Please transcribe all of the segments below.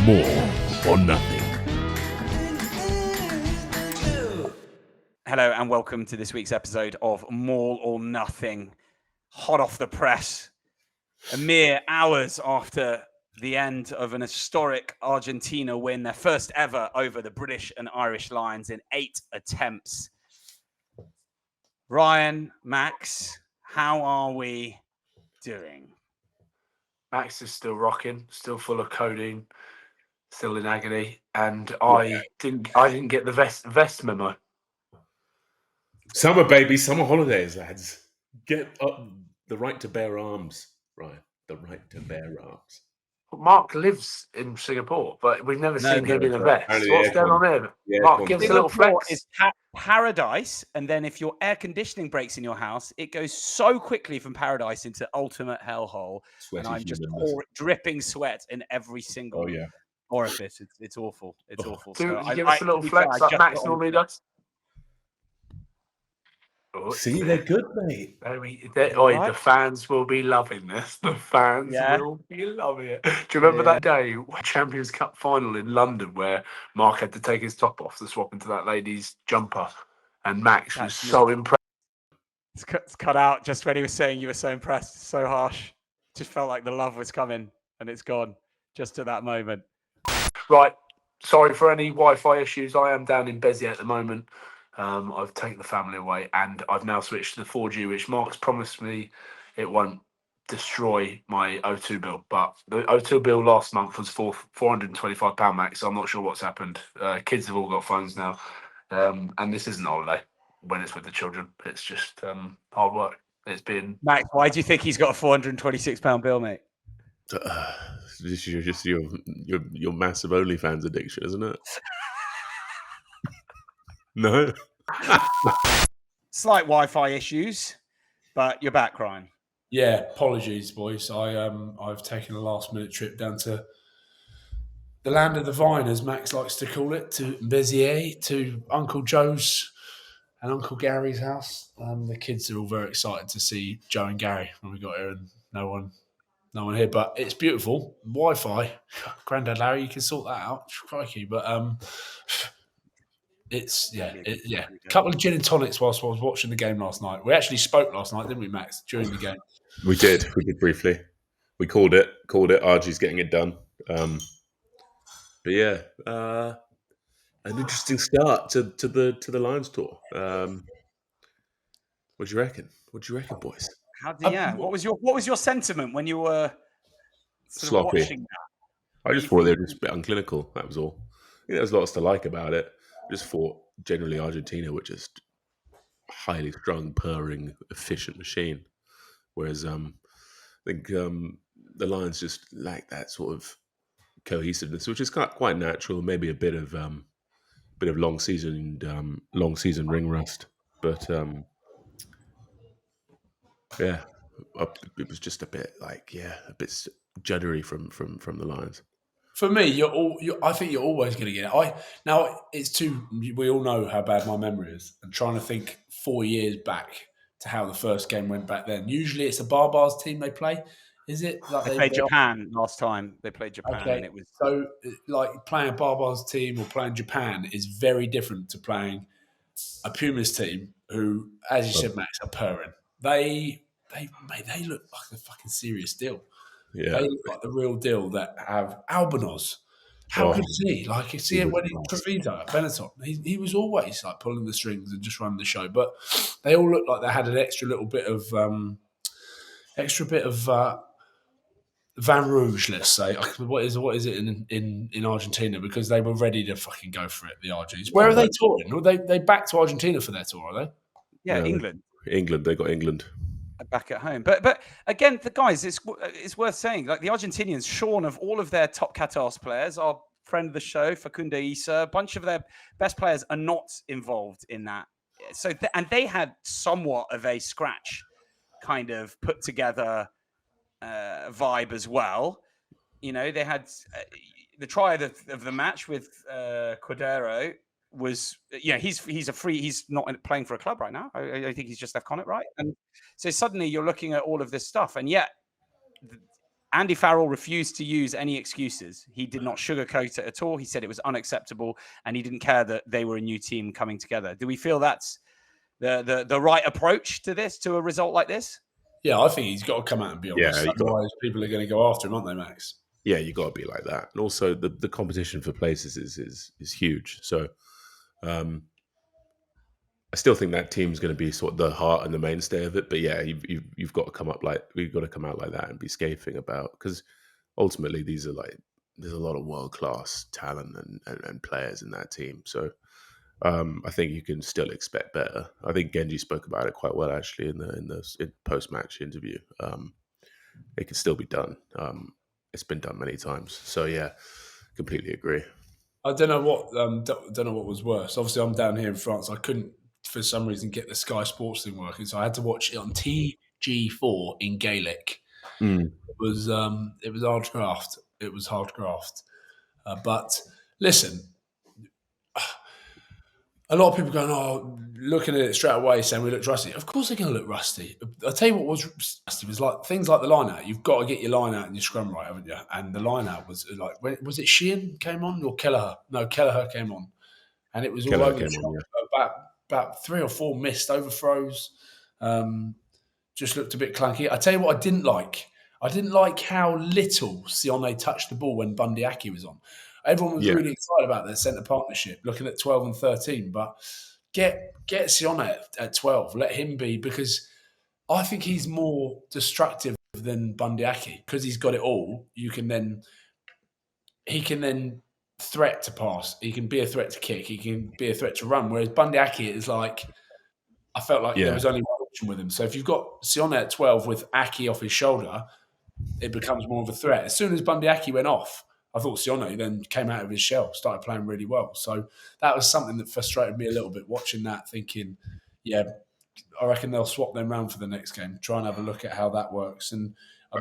More or Nothing. Hello and welcome to this week's episode of More or Nothing. Hot off the press, a mere hours after the end of an historic Argentina win, their first ever over the British and Irish Lions in 8 attempts. Ryan, Max, how are we doing? Max is still rocking, still full of codeine, still in agony, and I didn't get the vest memo. Summer, baby, summer holidays, lads. Get up the right to bear arms, Ryan. The right to bear arms. Mark lives in Singapore, but we've never seen him in a vest. What's going on here? Yeah, Mark, give us a little flex. Is paradise, and then if your air conditioning breaks in your house, it goes so quickly from paradise into ultimate hellhole. And I'm just dripping sweat in every single orifice. It's awful. It's awful. Give us a little flex like Max normally does. See, they're good, mate. The fans will be loving this. The fans will be loving it. Do you remember that day, Champions Cup final in London, where Mark had to take his top off to swap into that lady's jumper, and Max was so impressed. It's cut out just when he was saying you were so impressed, so harsh. Just felt like the love was coming, and it's gone just at that moment. Right. Sorry for any Wi-Fi issues. I am down in Bezier at the moment. I've taken the family away, and I've now switched to the 4G, which Mark's promised me it won't destroy my O2 bill. But the O2 bill last month was £425 max, so I'm not sure what's happened. Kids have all got phones now, and this isn't a holiday when it's with the children. It's just hard work. It's been... Max, why do you think he's got a £426 bill, mate? This is just your massive OnlyFans addiction, isn't it? No. Slight Wi-Fi issues, but you're back, Ryan. Yeah, apologies, boys. I've taken a last-minute trip down to the land of the vine, as Max likes to call it, to Beziers, to Uncle Joe's and Uncle Gary's house. The kids are all very excited to see Joe and Gary when we got here, and no one here. But it's beautiful. Wi-Fi, Grandad Larry, you can sort that out. Crikey, but It's a couple of gin and tonics whilst I was watching the game last night. We actually spoke last night, didn't we, Max, during the game? We did briefly. We called it. RG's getting it done. But yeah, an interesting start to the Lions tour. What do you reckon? Boys? What was your sentiment when you were sloppy? Watching that? I just thought they were just a bit unclinical. That was all. I think there's lots to like about it. I just thought generally Argentina were just highly strung, purring, efficient machine. Whereas I think the Lions just lack that sort of cohesiveness, which is quite natural. Maybe a bit of long season ring rust, but it was just a bit juddery from the Lions. For me, I think you're always going to get it. Now it's we all know how bad my memory is, and trying to think 4 years back to how the first game went back then. Usually, it's a Barbars team they play. Is it? Like they played Japan last time. They played Japan, okay. And it was so like playing a Barbars team or playing Japan is very different to playing a Pumas team, who, as you said, Max, are purring. They look like a fucking serious deal. Yeah. They look like the real deal that have Albanoz. How good is he? Like, you see it when Treviso at Benetton. He was always like pulling the strings and just running the show. But they all look like they had an extra bit of Van Rouge, let's say. What is it in Argentina? Because they were ready to fucking go for it, the RGs. Where are they touring? They back to Argentina for their tour, are they? Yeah, England. They got England. Back at home, but again, the guys, it's worth saying, like the Argentinians, shorn of all of their top Qatar players, our friend of the show, Facundo Issa, a bunch of their best players are not involved in that. So, and they had somewhat of a scratch kind of put together vibe as well. You know, they had the try of the match with Cordero. Was he's not playing for a club right now. I think he's just left Connacht, right? And so suddenly you're looking at all of this stuff, and yet Andy Farrell refused to use any excuses. He did not sugarcoat it at all. He said it was unacceptable, and he didn't care that they were a new team coming together. Do we feel that's the right approach to this, to a result like this? Yeah, I think he's got to come out and be honest. Yeah, Otherwise, people are going to go after him, aren't they, Max? Yeah, you got to be like that. And also, the competition for places is huge. So, I still think that team's going to be sort of the heart and the mainstay of it. But yeah, you've got to come out like that and be scathing about, because ultimately these are like, there's a lot of world class talent and players in that team. So I think you can still expect better. I think Genji spoke about it quite well actually in the post match interview. It can still be done. It's been done many times. So yeah, completely agree. I don't know what was worse. Obviously, I'm down here in France. I couldn't, for some reason, get the Sky Sports thing working, so I had to watch it on TG4 in Gaelic. It was hard graft. It was hard graft. But listen, a lot of people going, looking at it straight away, saying we looked rusty. Of course they're going to look rusty. I'll tell you what was rusty was like things like the line out. You've got to get your line out and your scrum right, haven't you? And the line out was like, was it Sheehan came on or Kelleher? No, Kelleher came on. And it was all over the shop. About 3 or 4 missed overthrows. Just looked a bit clunky. I tell you what I didn't like. I didn't like how little Sione touched the ball when Bundy Aki was on. Everyone was really excited about their centre partnership, looking at 12 and 13. But get Sione at 12. Let him be, because I think he's more destructive than Bundy Aki, because he's got it all. He can then threat to pass. He can be a threat to kick. He can be a threat to run. Whereas Bundy Aki is like, I felt like there was only one option with him. So if you've got Sione at 12 with Aki off his shoulder, it becomes more of a threat. As soon as Bundy Aki went off, I thought Sione then came out of his shell, started playing really well. So that was something that frustrated me a little bit, watching that, thinking, yeah, I reckon they'll swap them round for the next game, try and have a look at how that works. And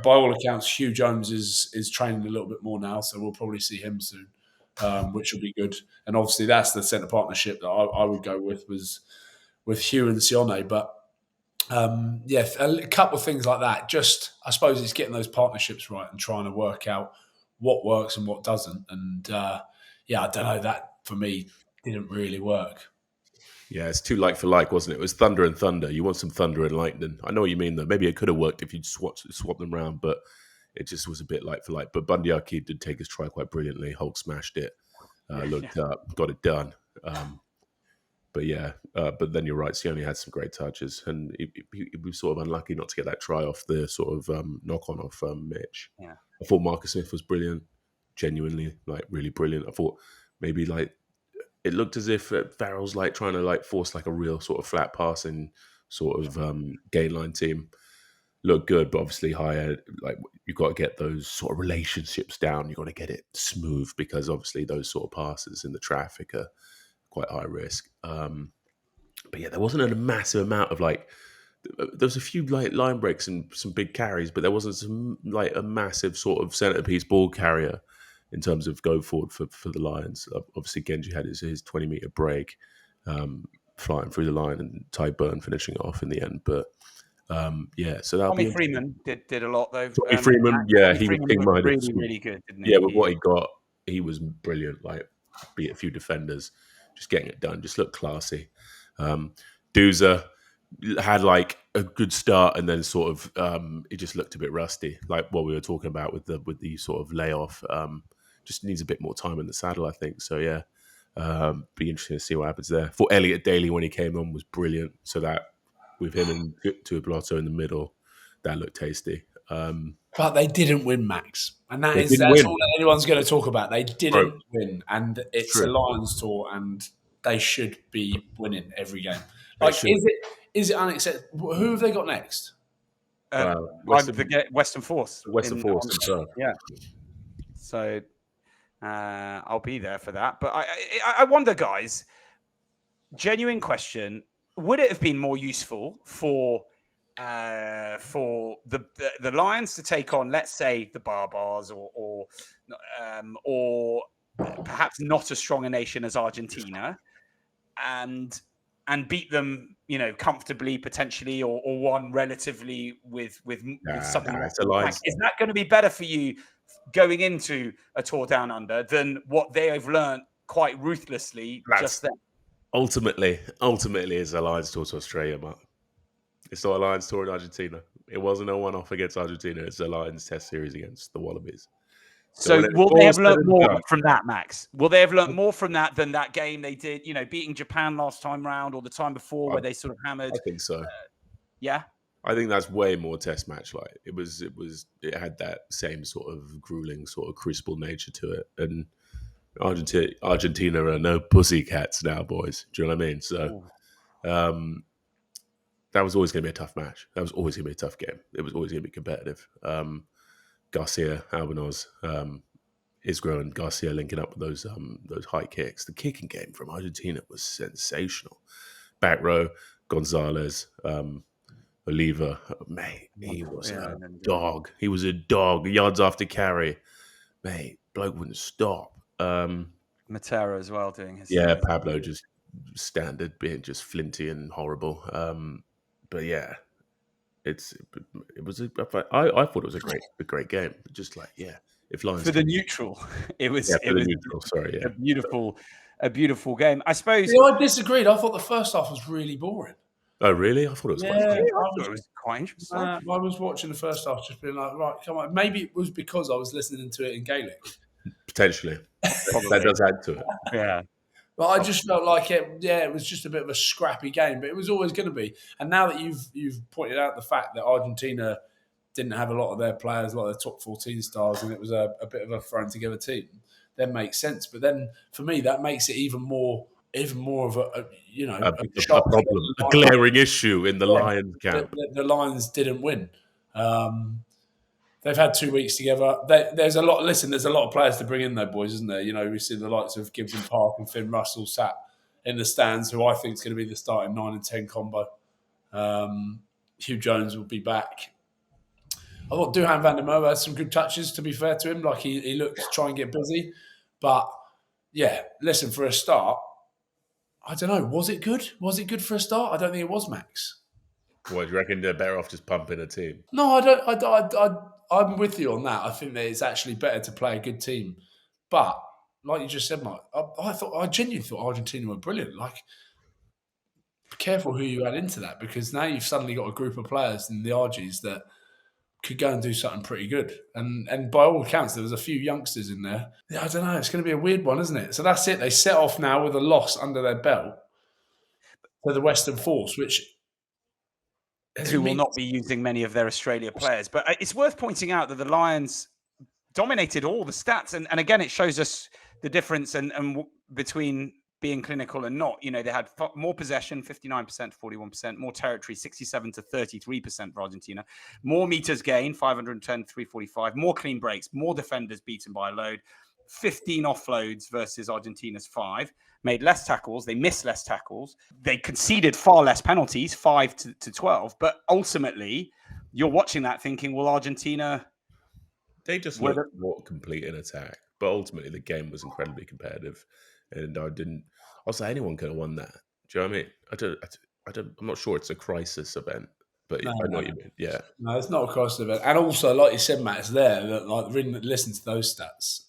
by all accounts, Hugh Jones is training a little bit more now, so we'll probably see him soon, which will be good. And obviously that's the centre partnership that I would go with Hugh and Sione. But a couple of things like that. Just, I suppose it's getting those partnerships right and trying to work out what works and what doesn't. And I don't know, that for me didn't really work. Yeah, it's too like for like, wasn't it? It was thunder and thunder. You want some thunder and lightning. I know what you mean, though. Maybe it could have worked if you'd swap them around, but it just was a bit like for like. But Bundy Aki did take his try quite brilliantly. Hulk smashed it, looked up, got it done. But then you're right. Sione had some great touches, and he was sort of unlucky not to get that try off the sort of knock-on off Mitch. Yeah. I thought Marcus Smith was brilliant, genuinely, like really brilliant. I thought maybe like it looked as if Farrell's like trying to like force like a real sort of flat passing sort of gain line team. Looked good, but obviously higher. Like you've got to get those sort of relationships down. You've got to get it smooth, because obviously those sort of passes in the traffic are quite high risk. But yeah, there wasn't a massive amount of like. There was a few like line breaks and some big carries, but there wasn't some like a massive sort of centerpiece ball carrier in terms of go forward for the Lions. Obviously, Genji had his 20-meter break, flying through the line, and Ty Burn finishing it off in the end. But so that'll be Freeman did a lot though. Freeman, he was king-minded. Really good, didn't he? Yeah, with what he got, he was brilliant. Like, beat a few defenders, just getting it done, just looked classy. Dooza had like a good start, and then sort of it just looked a bit rusty, like what we were talking about with the sort of layoff. Just needs a bit more time in the saddle, I think. So yeah, be interesting to see what happens there. For Elliot Daly when he came on was brilliant. So that with him and Tuipulotu in the middle, that looked tasty. But they didn't win, Max, and that's all that anyone's going to talk about. They didn't win, and it's a Lions tour, and they should be winning every game. Like, is it unacceptable? Who have they got next? Western Force. Western Force. Yeah. So I'll be there for that. But I wonder, guys, genuine question: would it have been more useful for the Lions to take on, let's say, the Barbars or perhaps not as strong a nation as Argentina, and and beat them, comfortably, potentially, or won relatively with something it's Alliance. Is that going to be better for you going into a tour down under than what they have learned quite ruthlessly just then? Ultimately, it's a Lions tour to Australia, Mark. It's not a Lions tour in Argentina. It wasn't a one-off against Argentina. It's a Lions test series against the Wallabies. So will they have learned more from that, Max? Will they have learned more from that than that game they did, beating Japan last time round or the time before where they sort of hammered? I think so. Yeah. I think that's way more test match like. It had that same sort of grueling, sort of crucible nature to it. And Argentina are no pussycats now, boys. Do you know what I mean? So that was always going to be a tough match. That was always going to be a tough game. It was always going to be competitive. Garcia, Albanoz, Isgro and Garcia linking up with those high kicks. The kicking game from Argentina was sensational. Back row, Gonzalez, Oliva, mate, he was a dog. He was a dog. Yards after carry, mate, bloke wouldn't stop. Matera as well doing his Pablo just standard, being just flinty and horrible. But yeah, I thought it was a great game. Just like if Lions for the neutral, it was a beautiful game. I suppose. See, I disagreed. I thought the first half was really boring. Oh really? I thought it was it was quite interesting. I was watching the first half, just being like, right, come on. Maybe it was because I was listening to it in Gaelic. Potentially, that does add to it. Yeah. But I just felt like it was just a bit of a scrappy game, but it was always going to be. And now that you've pointed out the fact that Argentina didn't have a lot of their players, a lot of their top 14 stars, and it was a bit of a thrown together team, that makes sense. But then for me, that makes it even more of a problem, a glaring issue in the Lions camp. The Lions didn't win. They've had 2 weeks together. There's a lot of players to bring in, though, boys, isn't there? We see the likes of Gibson Park and Finn Russell sat in the stands, who I think is going to be the starting 9 and 10 combo. Hugh Jones will be back. I thought Duhan van der Merwe had some good touches, to be fair to him. Like he looked to try and get busy. But, listen, for a start, I don't know. Was it good? Was it good for a start? I don't think it was, Max. What, do you reckon they're better off just pumping a team? No, I'm with you on that. I think that it's actually better to play a good team. But, like you just said, Mike, I genuinely thought Argentina were brilliant. Like, be careful who you add into that, because now you've suddenly got a group of players in the RGs that could go and do something pretty good. And by all accounts, there was a few youngsters in there. I don't know. It's going to be a weird one, isn't it? So that's it. They set off now with a loss under their belt to the Western Force, which... who will not be using many of their Australia players. But it's worth pointing out that the Lions dominated all the stats. And again, it shows us the difference and between being clinical and not. They had more possession, 59% to 41%, more territory, 67 to 33% for Argentina, more meters gained, 510 to 345, more clean breaks, more defenders beaten by a load, 15 offloads versus Argentina's 5, made less tackles. They missed less tackles. They conceded far less penalties, 5 to 12. But ultimately, you're watching that thinking, well, Argentina... They just looked more complete in attack. But ultimately, the game was incredibly competitive. And I'll say anyone could have won that. Do you know what I mean? I'm not sure it's a crisis event. But I know what you mean, yeah. No, it's not a crisis event. And also, like you said, Matt, it's there. Like, really listen to those stats.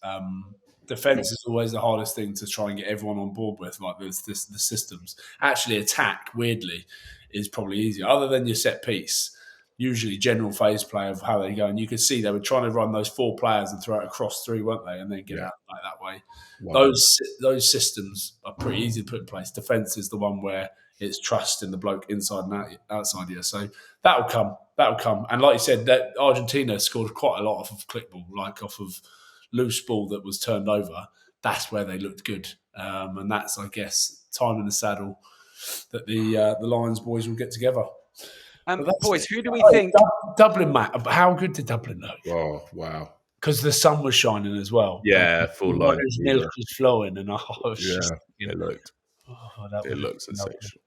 Defense is always the hardest thing to try and get everyone on board with. Like the systems. Actually, attack, weirdly, is probably easier. Other than your set piece, usually general phase play of how they go. And you could see they were trying to run those 4 players and throw it across 3, weren't they? And then get out like that way. Wow. Those systems are pretty easy to put in place. Defense is the one where it's trust in the bloke inside and outside here. So that'll come. And like you said, that Argentina scored quite a lot off of clickball, like off of loose ball that was turned over. That's where they looked good. And that's, I guess, time in the saddle that the Lions boys will get together. Boys, who do we think? Dublin, Matt. How good did Dublin look? Oh, wow. Because the sun was shining as well. Yeah, full light. Milk was flowing, and it looked sensational.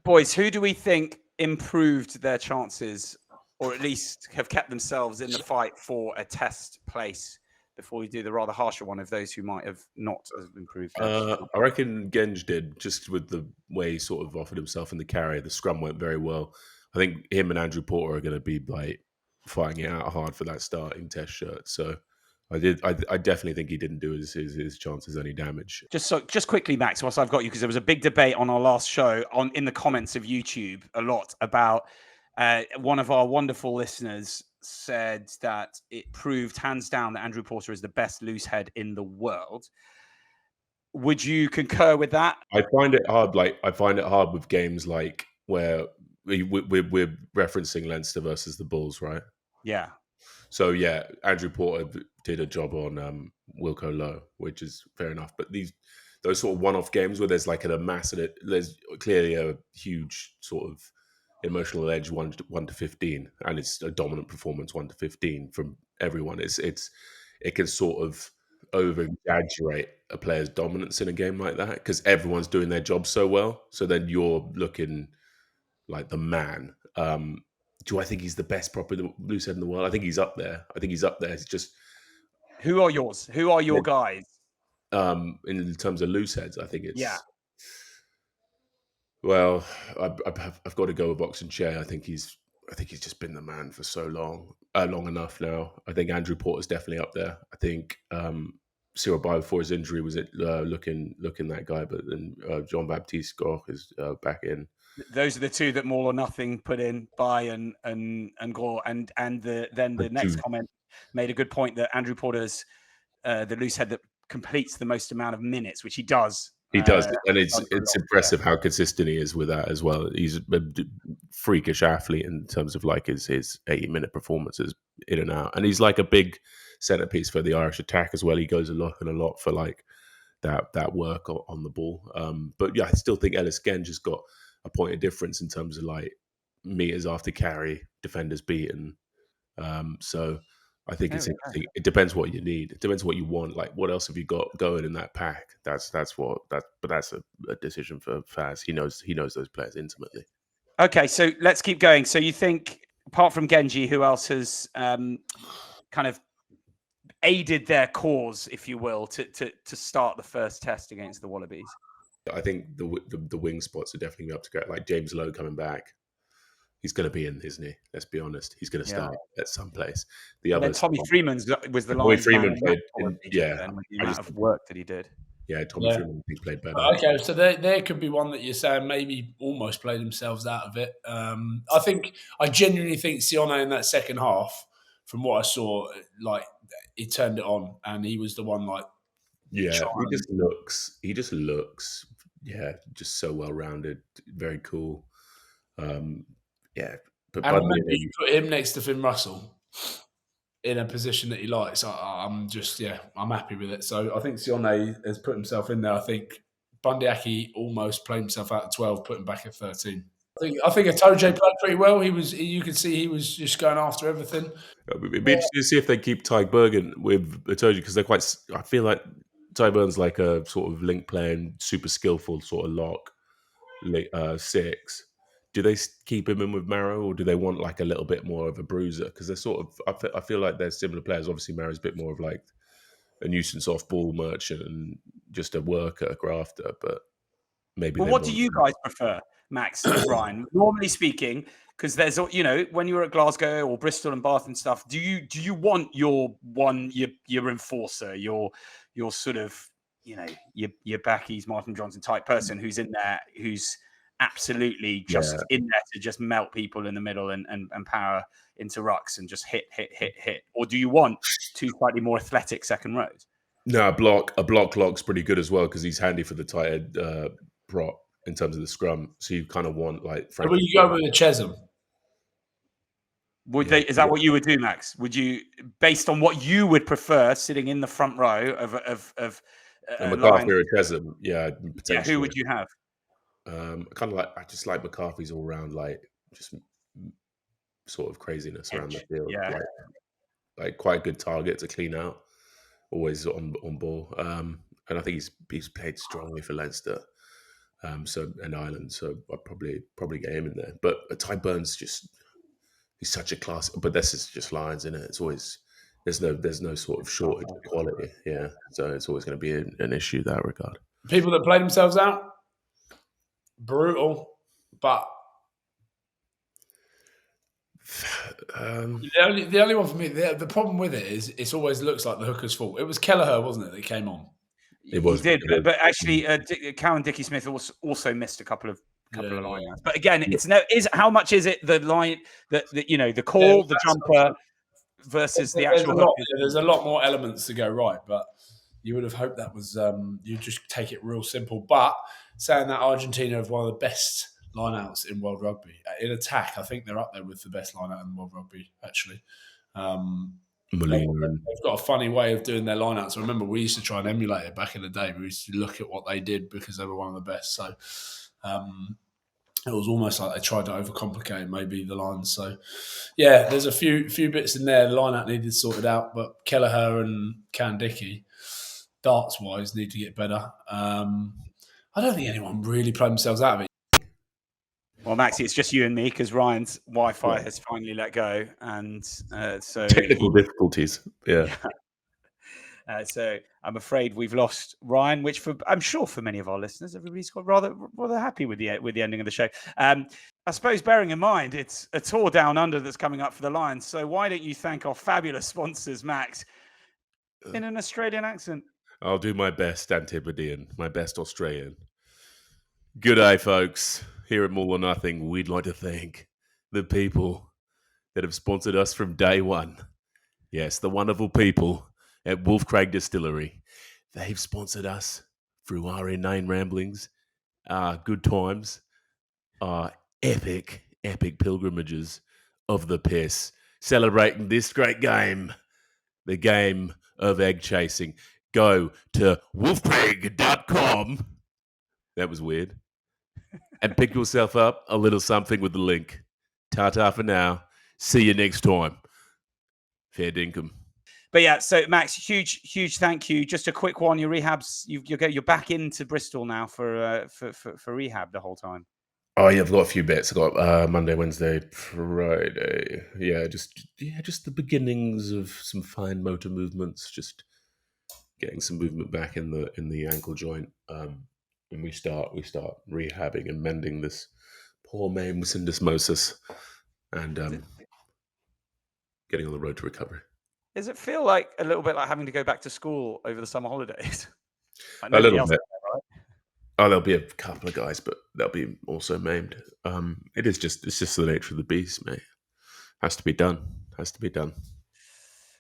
Boys, who do we think improved their chances, or at least have kept themselves in the fight for a test place before we do the rather harsher one of those who might have not as improved? I reckon Genge did, just with the way he sort of offered himself in the carry. The scrum went very well. I think him and Andrew Porter are going to be like fighting it out hard for that starting test shirt. So I definitely think he didn't do his chances any damage. Just quickly, Max, whilst I've got you, because there was a big debate on our last show in the comments of YouTube a lot about one of our wonderful listeners said that it proved hands down that Andrew Porter is the best loose head in the world. Would you concur with that? I find it hard. I find it hard with games like where we're referencing Leinster versus the Bulls, right? Yeah. So yeah, Andrew Porter did a job on Wilco Low, which is fair enough. But those sort of one-off games where there's like a massive, there's clearly a huge sort of emotional edge 1 to 15, and it's a dominant performance 1 to 15 from everyone. It can sort of over exaggerate a player's dominance in a game like that because everyone's doing their job so well. So then you're looking like the man. Do I think he's the best proper loose head in the world? I think he's up there. It's just, who are yours? Who are your guys? In terms of loose heads, I think it's Well, I've got to go with Box and Chair. I think he's just been the man for so long enough now. I think Andrew Porter's definitely up there. I think Cyril Bay before his injury was looking that guy, but then Jean Baptiste Goch is back in. Those are the two that More or Nothing put in, Bay and Gore, and the next comment made a good point that Andrew Porter's the loose head that completes the most amount of minutes, which he does. He does, and it's impressive how consistent he is with that as well. He's a freakish athlete in terms of like his 80-minute performances in and out, and he's like a big centerpiece for the Irish attack as well. He goes a lot for like that work on the ball. But yeah, I still think Ellis Genge has got a point of difference in terms of like meters after carry, defenders beaten. So I think it's interesting. It depends what you need. It depends what you want. Like, what else have you got going in that pack? But that's a decision for Faz. He knows those players intimately. Okay, so let's keep going. So you think, apart from Genji, who else has kind of aided their cause, if you will, to start the first test against the Wallabies? I think the wing spots are definitely going to have to go. Like James Lowe coming back. He's going to be in, isn't he? Let's be honest. He's going to start at some place. The other Tommy Freeman was the Tommy line. Freeman played. The amount of work that he did. Yeah, Tommy Freeman played better. Okay, so there could be one that you're saying maybe almost played themselves out of it. I genuinely think Sione in that second half, from what I saw, like he turned it on and he was the one like. Yeah, he just looks, just so well rounded, very cool. But and remember, you put him next to Finn Russell in a position that he likes. I'm happy with it. So I think Sione has put himself in there. I think Bundyaki almost played himself out at 12, put him back at 13. I think Atoje played pretty well. You could see he was just going after everything. It'd be interesting to see if they keep Ty Bergen with Atoje because they're quite. I feel like Ty Bergen's like a sort of link playing, super skillful sort of lock 6. Do they keep him in with Marrow, or do they want like a little bit more of a bruiser? Because they're sort of, I feel like they're similar players. Obviously, Marrow's a bit more of like a nuisance off-ball merchant and just a worker, a grafter. But maybe. Well, what do you guys prefer, Max and Brian? Normally speaking, because there's, when you were at Glasgow or Bristol and Bath and stuff, do you want your enforcer, your sort of, your Backies, Martin Johnson type person who's in there, who's absolutely just in there to just melt people in the middle and power into rucks and just hit? Or do you want two slightly more athletic second rows? No, a block lock's pretty good as well because he's handy for the tight end prop in terms of the scrum. So you kind of want like. Will you go with a Chesham? Is that what you would do, Max? Would you, based on what you would prefer, sitting in the front row of McCarthy or Chesham? Yeah, potentially. Yeah, who would you have? Kind of like I just like McCarthy's all round like just sort of craziness around the field. Yeah, like quite a good target to clean out, always on ball. And I think he's played strongly for Leinster, and Ireland. So I'd probably get him in there. But Ty Burns he's such a class. But this is just Lions, isn't it? It's always there's no sort of shortage of quality. Yeah, so it's always going to be an issue in that regard. People that play themselves out, brutal, but the only one for me, the problem with it is it always looks like the hooker's fault. It was Kelleher, wasn't it, that came on? It was. He did, but actually, Cowan Dickey Smith also missed a couple of line outs. But again, how much is it the line that the call, the jumper versus the actual hook? There's a lot more elements to go right, but you would have hoped that was you just take it real simple. But saying that, Argentina have one of the best lineouts in world rugby. In attack, I think they're up there with the best lineout in world rugby, actually. They've got a funny way of doing their lineouts. I remember we used to try and emulate it back in the day. We used to look at what they did because they were one of the best. So it was almost like they tried to overcomplicate maybe the lines. So yeah, there's a few bits in there. The lineout needed sorted out, but Kelleher and Dickey, darts wise, need to get better. I don't think anyone really played themselves out of it. Well, Maxi, it's just you and me because Ryan's Wi-Fi has finally let go, and so technical difficulties. Yeah. So I'm afraid we've lost Ryan, which I'm sure for many of our listeners, everybody's got rather happy with the ending of the show. I suppose bearing in mind it's a tour down under that's coming up for the Lions. So why don't you thank our fabulous sponsors, Max, in an Australian accent? I'll do my best Antipodean, my best Australian. Good day, folks. Here at More or Nothing, we'd like to thank the people that have sponsored us from day one. Yes, the wonderful people at Wolf Craig Distillery. They've sponsored us through our inane ramblings, good times, epic pilgrimages of the piss, celebrating this great game, the game of egg chasing. Go to wolfcraig.com. That was weird. And pick yourself up a little something with the link. Ta-ta for now. See you next time. Fair dinkum. But yeah, so Max, huge thank you. Just a quick one. Your rehabs, you're back into Bristol now for rehab the whole time. Oh yeah, I've got a few bits. I've got Monday, Wednesday, Friday. Just the beginnings of some fine motor movements. Just getting some movement back in the ankle joint. And we start rehabbing and mending this poor main syndesmosis and getting on the road to recovery. Does it feel like a little bit like having to go back to school over the summer holidays? Like a little bit. There, right? Oh, there'll be a couple of guys, but they'll be also maimed. It's just the nature of the beast, mate. Has to be done.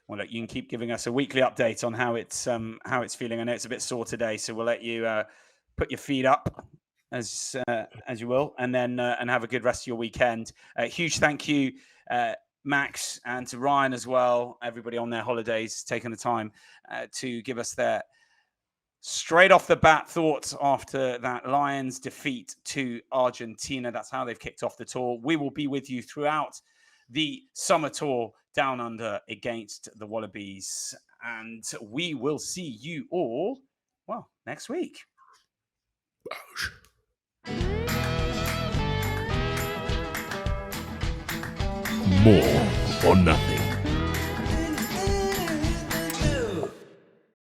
Well, look, you can keep giving us a weekly update on how it's feeling. I know it's a bit sore today, so we'll let you put your feet up as you will, and then and have a good rest of your weekend. Huge thank you, Max, and to Ryan as well. Everybody on their holidays taking the time to give us their straight off the bat thoughts after that Lions defeat to Argentina. That's how they've kicked off the tour. We will be with you throughout the summer tour down under against the Wallabies, and we will see you all next week. More or nothing.